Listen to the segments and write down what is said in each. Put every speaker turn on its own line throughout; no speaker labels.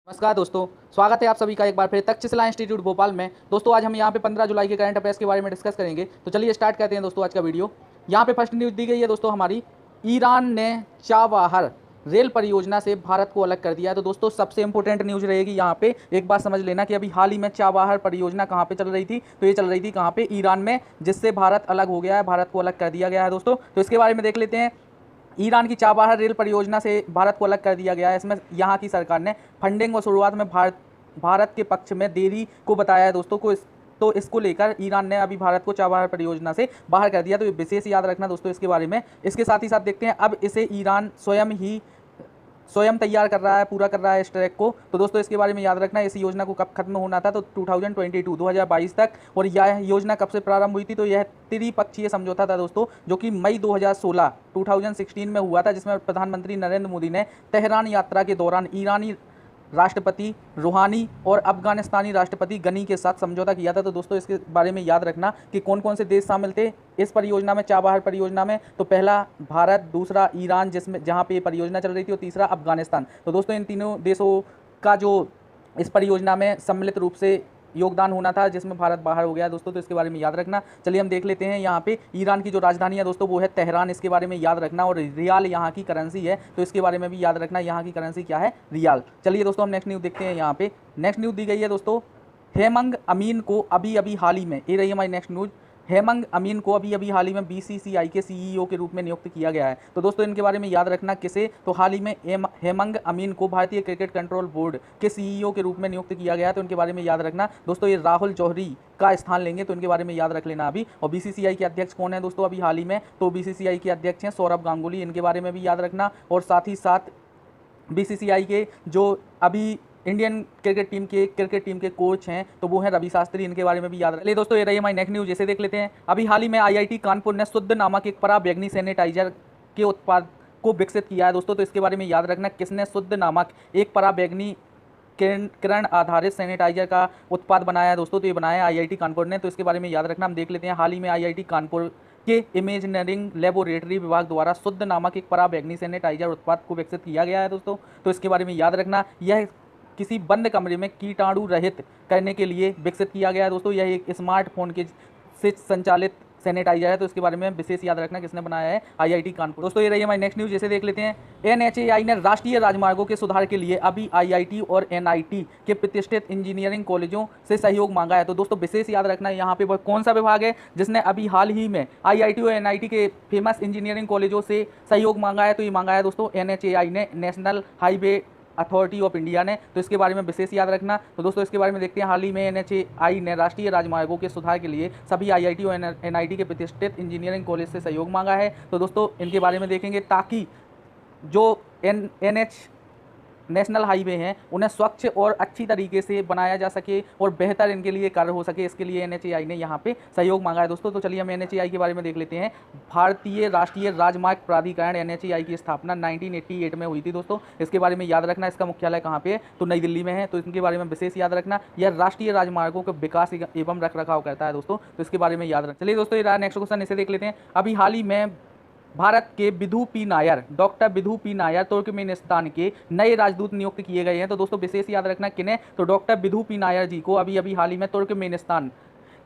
नमस्कार दोस्तों, स्वागत है आप सभी का एक बार फिर तक्षशिला इंस्टीट्यूट भोपाल में। दोस्तों आज हम यहाँ पे 15 जुलाई के करंट अफेयर्स के बारे में डिस्कस करेंगे। तो चलिए स्टार्ट करते हैं दोस्तों आज का वीडियो। यहाँ पे फर्स्ट न्यूज़ दी गई है दोस्तों हमारी, ईरान ने चाबहार रेल परियोजना से भारत को अलग कर दिया है। तो दोस्तों सबसे इंपॉर्टेंट न्यूज़ रहेगी यहाँ पे, एक बात समझ लेना कि अभी हाल ही में चाबहार परियोजना कहाँ पे चल रही थी, तो ये चल रही थी कहाँ पे, ईरान में, जिससे भारत अलग हो गया है, भारत को अलग कर दिया गया है दोस्तों। तो इसके बारे में देख लेते हैं। ईरान की चाबहार रेल परियोजना से भारत को अलग कर दिया गया है। इसमें यहाँ की सरकार ने फंडिंग और शुरुआत में भारत के पक्ष में देरी को बताया है दोस्तों को। तो इसको लेकर ईरान ने अभी भारत को चाबहार परियोजना से बाहर कर दिया। तो ये विशेष याद रखना दोस्तों इसके बारे में। इसके साथ ही साथ देखते हैं, अब इसे ईरान स्वयं तैयार कर रहा है, पूरा कर रहा है इस ट्रैक को। तो दोस्तों इसके बारे में याद रखना, इस योजना को कब खत्म होना था, तो 2022 तक। और यह योजना कब से प्रारंभ हुई थी, तो यह त्रिपक्षीय समझौता था दोस्तों, जो कि मई 2016 में हुआ था, जिसमें प्रधानमंत्री नरेंद्र मोदी ने तेहरान यात्रा के दौरान ईरानी राष्ट्रपति रूहानी और अफगानिस्तानी राष्ट्रपति गनी के साथ समझौता किया था। तो दोस्तों इसके बारे में याद रखना कि कौन कौन से देश शामिल थे इस परियोजना में, चाबहार परियोजना में। तो पहला भारत, दूसरा ईरान जिसमें जहां पे ये परियोजना चल रही थी, और तीसरा अफगानिस्तान। तो दोस्तों इन तीनों देशों का जो इस परियोजना में सम्मिलित रूप से योगदान होना था, जिसमें भारत बाहर हो गया दोस्तों। तो इसके बारे में याद रखना। चलिए हम देख लेते हैं यहाँ पे ईरान की जो राजधानी है दोस्तों, वो है तेहरान। इसके बारे में याद रखना। और रियाल यहाँ की करेंसी है, तो इसके बारे में भी याद रखना, यहाँ की करेंसी क्या है, रियाल। चलिए दोस्तों हम नेक्स्ट न्यूज़ देखते हैं। यहाँ पे नेक्स्ट न्यूज़ दी गई है दोस्तों, हेमंग अमीन को अभी अभी हाल ही में, ये रही हमारी नेक्स्ट न्यूज़, हेमंग अमीन को अभी अभी हाल ही में बीसीसीआई के सीईओ के रूप में नियुक्त किया गया है। तो दोस्तों इनके बारे में याद रखना, किसे, तो हाल ही में हेमंग अमीन को भारतीय क्रिकेट कंट्रोल बोर्ड के सीईओ के रूप में नियुक्त किया गया है। तो इनके बारे में याद रखना दोस्तों, ये राहुल जौहरी का स्थान लेंगे। तो इनके बारे में याद रख लेना अभी। और बीसीसीआई के अध्यक्ष कौन है दोस्तों अभी हाल ही में, तो बीसीसीआई के अध्यक्ष हैं सौरभ गांगुली। इनके बारे में भी याद रखना। और साथ ही साथ बीसीसीआई के जो अभी इंडियन क्रिकेट टीम के कोच हैं, तो वो हैं रवि शास्त्री। इनके बारे में भी याद रख ले दोस्तों। ये रही हमारी नेक्स्ट न्यूज़, जैसे देख लेते हैं। अभी हाल ही में आईआईटी कानपुर ने शुद्ध नामक एक पराबैंगनी सैनिटाइजर के उत्पाद को विकसित किया है दोस्तों। तो इसके बारे में याद रखना, किसने शुद्ध नामक एक पराबैंगनी किरण आधारित सैनिटाइजर का उत्पाद बनाया है दोस्तों, तो ये बनाया है आईआईटी कानपुर ने। तो इसके बारे में याद रखना। हम देख लेते हैं, हाल ही में आईआईटी कानपुर के इमेजिनरिंग लेबोरेटरी विभाग द्वारा शुद्ध नामक एक पराबैंगनी सैनिटाइजर उत्पाद को विकसित किया गया है दोस्तों। तो इसके बारे में याद रखना, यह किसी बंद कमरे में कीटाणु रहित करने के लिए विकसित किया गया है दोस्तों। यह एक स्मार्टफोन के से संचालित सैनिटाइजर है। तो इसके बारे में विशेष याद रखना, किसने बनाया है, आईआईटी कानपुर। दोस्तों ये रही हमारी नेक्स्ट न्यूज़, जैसे देख लेते हैं। एनएचएआई ने राष्ट्रीय राजमार्गों के सुधार के लिए अभी आईआईटी और एनआईटी के प्रतिष्ठित इंजीनियरिंग कॉलेजों से सहयोग मांगा है। तो दोस्तों विशेष याद रखना, यहाँ पे कौन सा विभाग है जिसने अभी हाल ही में आईआईटी और एनआईटी के फेमस इंजीनियरिंग कॉलेजों से सहयोग मांगा है, तो ये मांगा है दोस्तों एनएचएआई ने, national highway authority of India ने। तो इसके बारे में विशेष याद रखना। तो दोस्तों इसके बारे में देखते हैं, हाल ही में एनएचएआई ने राष्ट्रीय राजमार्गों के सुधार के लिए सभी आईआईटी और एनआईटी के प्रतिष्ठित इंजीनियरिंग कॉलेज से सहयोग मांगा है। तो दोस्तों इनके बारे में देखेंगे, ताकि जो एनएच नेशनल हाईवे हैं उन्हें स्वच्छ और अच्छी तरीके से बनाया जा सके और बेहतर इनके लिए कार्य हो सके, इसके लिए एनएचएआई ने यहाँ पे सहयोग मांगा है दोस्तों। तो चलिए हम एनएचएआई के बारे में देख लेते हैं। भारतीय राष्ट्रीय राजमार्ग प्राधिकरण एनएचएआई की स्थापना 1988 में हुई थी दोस्तों। इसके बारे में याद रखना, इसका मुख्यालय कहाँ पे है, तो नई दिल्ली में है। तो इनके बारे में विशेष याद रखना, यह राष्ट्रीय राजमार्गों के विकास एवं रखरखाव करता है दोस्तों। तो इसके बारे में याद रखना। चलिए दोस्तों ये नेक्स्ट क्वेश्चन, इसे देख लेते हैं। अभी हाल ही में भारत के Vidhu P Nair, doctor Vidhu P Nair Turkmenistan के नए राजदूत नियुक्त किए गए हैं। तो दोस्तों विशेष याद रखना, किन्हें, तो डॉक्टर विधु पी नायर जी को अभी अभी हाल ही में तुर्कमेनिस्तान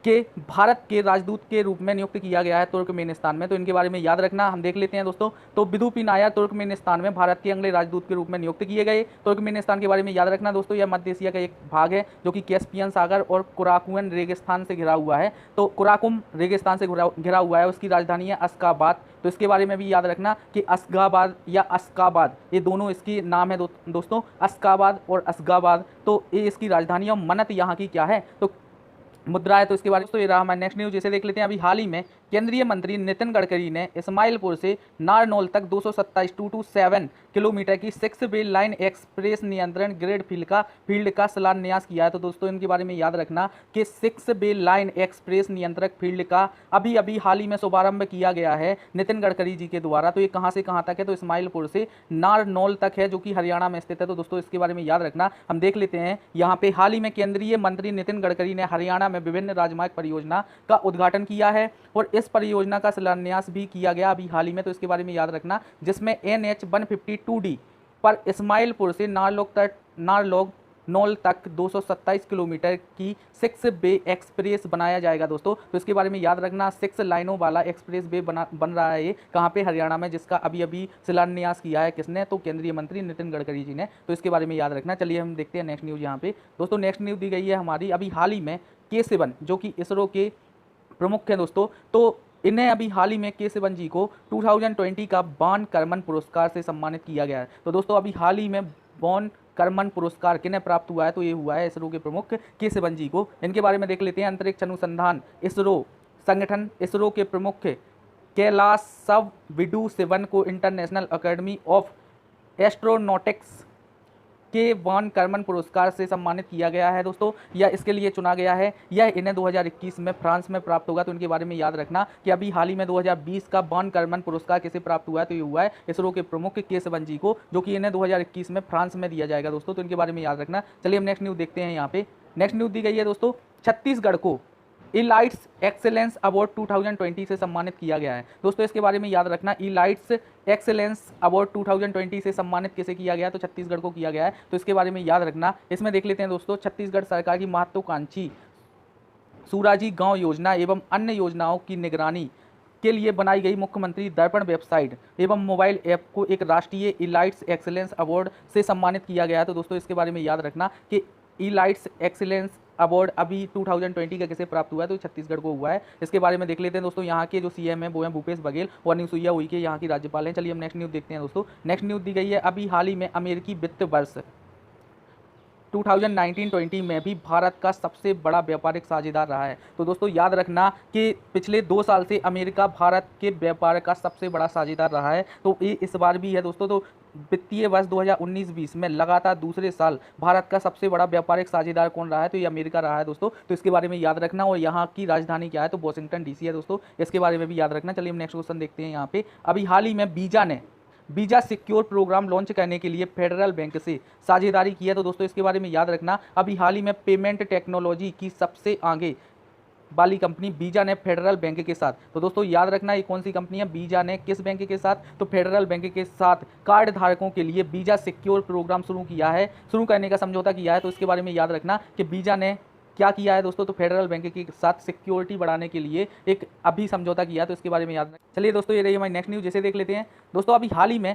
के भारत के राजदूत के रूप में नियुक्त किया गया है तुर्कमेनिस्तान में। तो इनके बारे में याद रखना। हम देख लेते हैं दोस्तों। तो विधु पी नायर तुर्कमेनिस्तान में भारत के अगले राजदूत के रूप में नियुक्त किए गए। तुर्कमेनिस्तान के बारे में याद रखना दोस्तों, यह मध्य एशिया का एक भाग है, जो कि कैस्पियन सागर और कुराकुम रेगिस्तान से घिरा हुआ है। तो कुराकुम रेगिस्तान से घिरा हुआ है, उसकी राजधानी है अश्गाबाद। तो इसके बारे में भी याद रखना कि अश्गाबाद या अश्गाबाद, ये दोनों इसकी नाम है दोस्तों, अश्गाबाद और अश्गाबाद। तो ये इसकी राजधानी है। और मन्नत यहाँ की क्या है, तो मुद्रा है। तो इसके बारे में तो ये रहा हमारा नेक्स्ट न्यूज़, जैसे देख लेते हैं। अभी हाल ही में केंद्रीय मंत्री नितिन गडकरी ने इस्माइलपुर से नारनौल तक 227 किलोमीटर की 6 वे लाइन एक्सप्रेस नियंत्रण ग्रेड फील्ड का शिलान्यास किया है। तो दोस्तों इनके बारे में याद रखना कि 6 वे लाइन एक्सप्रेस नियंत्रक फील्ड का अभी अभी हाल ही में शुभारंभ किया गया है नितिन गडकरी जी के द्वारा। तो ये कहाँ से कहाँ तक है, तो इस्माइलपुर से नारनौल तक है, जो कि हरियाणा में स्थित है। तो दोस्तों इसके बारे में याद रखना। हम देख लेते हैं, यहाँ पे हाल ही में केंद्रीय मंत्री नितिन गडकरी ने हरियाणा में विभिन्न राजमार्ग परियोजना का उद्घाटन किया है और इस परियोजना का शिलान्यास भी किया गया अभी हाल ही में। तो इसके बारे में याद रखना, जिसमें NH 152D पर इस्माइलपुर से नारलोग नौल तक 227 किलोमीटर की 6 वे एक्सप्रेस बनाया जाएगा दोस्तों। तो इसके बारे में याद रखना, 6 लाइनों वाला एक्सप्रेस वे बन रहा है ये, कहाँ पे, हरियाणा में, जिसका अभी अभी शिलान्यास किया है किसने, तो केंद्रीय मंत्री नितिन गडकरी जी ने। तो इसके बारे में याद रखना। चलिए हम देखते हैं नेक्स्ट न्यूज़ यहाँ पे दोस्तों। नेक्स्ट न्यूज़ दी गई है हमारी, अभी हाल ही में के सिवन जो कि इसरो के प्रमुख हैं दोस्तों, तो इन्हें अभी हाल ही में के सिवन जी को 2020 का बान कर्मन पुरस्कार से सम्मानित किया गया है। तो दोस्तों अभी हाल ही में बान कर्मन पुरस्कार किन्हें प्राप्त हुआ है, तो ये हुआ है इसरो के प्रमुख के सिवन जी को। इनके बारे में देख लेते हैं। अंतरिक्ष अनुसंधान इसरो संगठन, इसरो के प्रमुख कैलासव विडू सिवन को इंटरनेशनल अकेडमी ऑफ एस्ट्रोनॉटिक्स के वान कर्मन पुरस्कार से सम्मानित किया गया है दोस्तों, या इसके लिए चुना गया है। यह इन्हें 2021 में फ्रांस में प्राप्त होगा। तो इनके बारे में याद रखना कि अभी हाल ही में 2020 का वान कर्मन पुरस्कार किसे प्राप्त हुआ है, तो ये हुआ है इसरो के प्रमुख के सिवन जी को, जो कि इन्हें 2021 में फ्रांस में दिया जाएगा दोस्तों। तो इनके बारे में याद रखना। चलिए हम नेक्स्ट न्यूज़ देखते हैं। यहाँ पे नेक्स्ट न्यूज़ दी गई है दोस्तों, छत्तीसगढ़ को इलाइट्स एक्सेलेंस अवार्ड 2020 से सम्मानित किया गया है दोस्तों। इसके बारे में याद रखना, इलाइट्स एक्सेलेंस अवार्ड 2020 से सम्मानित किसे किया गया है, तो छत्तीसगढ़ को किया गया है। तो इसके बारे में याद रखना। इसमें देख लेते हैं दोस्तों, छत्तीसगढ़ सरकार की महत्वाकांक्षी सुराजी गांव योजना एवं अन्य योजनाओं की निगरानी के लिए बनाई गई मुख्यमंत्री दर्पण वेबसाइट एवं मोबाइल ऐप को एक राष्ट्रीय इलाइट्स एक्सेलेंस अवार्ड से सम्मानित किया गया है। तो दोस्तों इसके बारे में याद रखना कि इलाइट्स एक्सीलेंस अवार्ड अभी 2020 का किसे प्राप्त हुआ है, तो छत्तीसगढ़ को हुआ है। इसके बारे में देख लेते हैं दोस्तों। यहाँ के जो सीएम है वो हैं भूपेश बघेल और अनुसुईया उइके, यहाँ की राज्यपाल हैं। चलिए हम नेक्स्ट न्यूज़ देखते हैं दोस्तों। नेक्स्ट न्यूज़ दी गई है, अभी हाल ही में अमेरिकी वित्त वर्ष 2019-20 में भी भारत का सबसे बड़ा व्यापारिक साझेदार रहा है। तो दोस्तों याद रखना कि पिछले 2 साल से अमेरिका भारत के व्यापार का सबसे बड़ा साझेदार रहा है। तो ये इस बार भी है दोस्तों। तो वित्तीय वर्ष 2019-20 में लगातार दूसरे साल भारत का सबसे बड़ा व्यापारिक साझेदार कौन रहा है, तो ये अमेरिका रहा है दोस्तों। तो इसके बारे में याद रखना। और यहाँ की राजधानी क्या है, तो वॉशिंगटन डीसी है दोस्तों। इसके बारे में भी याद रखना। चलिए हम नेक्स्ट क्वेश्चन देखते हैं। यहाँ पे अभी हाल ही में वीजा सिक्योर प्रोग्राम लॉन्च करने के लिए फेडरल बैंक से साझेदारी की है। तो दोस्तों इसके बारे में याद रखना, अभी हाल ही में पेमेंट टेक्नोलॉजी की सबसे आगे वाली कंपनी वीजा ने फेडरल बैंक के साथ, तो दोस्तों याद रखना ये कौन सी कंपनी है, वीजा ने किस बैंक के साथ, तो फेडरल बैंक के साथ कार्ड धारकों के लिए वीजा सिक्योर प्रोग्राम शुरू करने का समझौता किया है। तो इसके बारे में याद रखना कि वीजा ने क्या किया है दोस्तों, तो फेडरल बैंक के साथ सिक्योरिटी बढ़ाने के लिए एक अभी समझौता किया। तो इसके बारे में याद रखना। चलिए दोस्तों ये रही हमारी नेक्स्ट न्यूज़, जैसे देख लेते हैं दोस्तों। अभी हाल ही में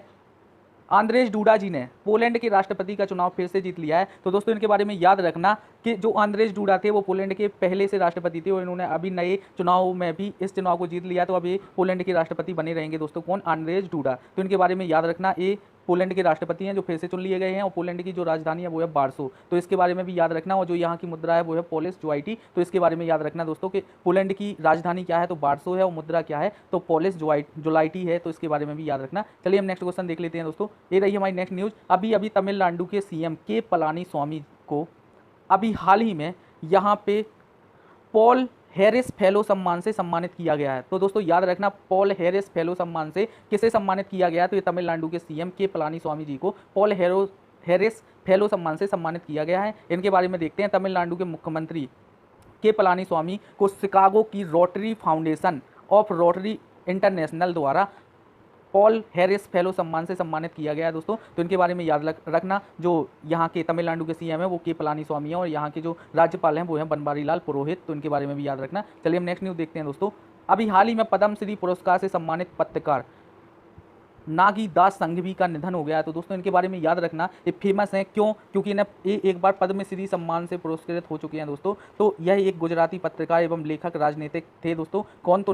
आंद्रेज डूडा जी ने पोलैंड के राष्ट्रपति का चुनाव फिर से जीत लिया है। तो दोस्तों इनके बारे में याद रखना कि जो आंद्रेज डूडा थे वो पोलैंड के पहले से राष्ट्रपति थे और इन्होंने अभी नए चुनाव में भी इस चुनाव को जीत लिया। तो अभी पोलैंड के राष्ट्रपति बने रहेंगे दोस्तों, कौन, आंद्रेज डूडा। तो इनके बारे में याद रखना, ये पोलैंड के राष्ट्रपति हैं जो फिर से चुन लिए गए हैं। और पोलैंड की जो राजधानी है वो है वार्सो। तो इसके बारे में भी याद रखना। और जो यहाँ की मुद्रा है वो है पोलिश ज्वाइटी। तो इसके बारे में याद रखना दोस्तों कि पोलैंड की राजधानी क्या है, तो वार्सो है, और मुद्रा क्या है, तो पोलिश ज्वाइटी है। तो इसके बारे में भी याद रखना। चलिए हम नेक्स्ट क्वेश्चन देख लेते हैं दोस्तों। ये रही हमारी नेक्स्ट न्यूज़। अभी तमिलनाडु के सीएम के पलानी स्वामी को अभी हाल ही में यहाँ पे पॉल हैरिस फेलो सम्मान से सम्मानित किया गया है। तो दोस्तों याद रखना, पॉल हैरिस फेलो सम्मान से किसे सम्मानित किया गया है, तो ये तमिलनाडु के सीएम के पलानी स्वामी जी को पॉल हैरिस फेलो सम्मान से सम्मानित किया गया है। इनके बारे में देखते हैं। तमिलनाडु के मुख्यमंत्री के पलानी स्वामी को शिकागो की rotary foundation of rotary international द्वारा पॉल हैरिस फेलो सम्मान से सम्मानित किया गया है दोस्तों। तो इनके बारे में याद रखना, जो यहाँ के तमिलनाडु के सीएम है वो के पलानी स्वामी है और यहाँ के जो राज्यपाल हैं वो हैं बनवारी लाल पुरोहित। तो इनके बारे में भी याद रखना। चलिए हम नेक्स्ट न्यूज़ देखते हैं दोस्तों। अभी हाल ही में पद्मश्री पुरस्कार से सम्मानित पत्रकार नागी दास संघवी का निधन हो गया है। तो दोस्तों इनके बारे में याद रखना, ये फेमस हैं क्यों, क्योंकि इन्हें एक बार पद्मश्री सम्मान से पुरस्कृत हो चुके हैं दोस्तों। तो यह एक गुजराती पत्रकार एवं लेखक राजनीतिक थे दोस्तों, कौन, तो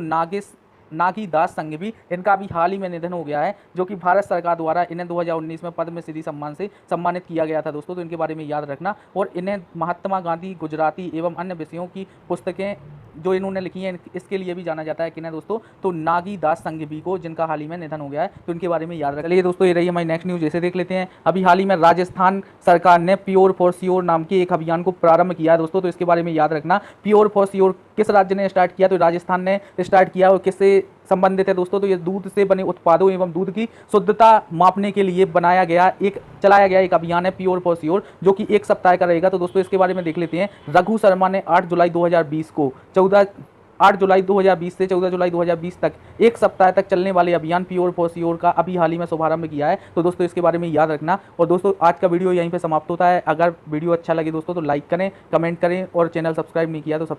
नागी दास संघवी। इनका भी हाल ही में निधन हो गया है, जो कि भारत सरकार द्वारा इन्हें 2019 में पद्मश्री सम्मान से सम्मानित किया गया था दोस्तों। तो इनके बारे में याद रखना। और इन्हें महात्मा गांधी, गुजराती एवं अन्य विषयों की पुस्तकें जो इन्होंने लिखी हैं इसके लिए भी जाना जाता है कि ना दोस्तों, तो नागी दास संघवी को, जिनका हाल ही में निधन हो गया है। तो इनके बारे में याद रख लिया दोस्तों। ये रही हमारी नेक्स्ट न्यूज़, जैसे देख लेते हैं। अभी हाल ही में राजस्थान सरकार ने प्योर फॉर श्योर नाम के एक अभियान को प्रारंभ किया है दोस्तों। तो इसके बारे में याद रखना, प्योर फॉर श्योर किस राज्य ने स्टार्ट किया, तो राजस्थान ने स्टार्ट किया। और किससे संबंधित है दोस्तों, तो ये दूध से बने उत्पादों एवं दूध की शुद्धता मापने के लिए चलाया गया एक अभियान है प्योर फॉर श्योर, जो कि 1 सप्ताह का रहेगा। तो दोस्तों इसके बारे में देख लेते हैं। रघु शर्मा ने 8 जुलाई 2020 को 8 जुलाई 2020 से 14 जुलाई 2020 तक एक सप्ताह तक चलने वाले अभियान प्योर फॉर श्योर का अभी हाल ही में शुभारंभ किया है। तो दोस्तों इसके बारे में याद रखना। और दोस्तों आज का वीडियो यहीं पे समाप्त होता है। अगर वीडियो अच्छा लगे दोस्तों तो लाइक करें, कमेंट करें और चैनल सब्सक्राइब नहीं किया तो सब्सक्राइब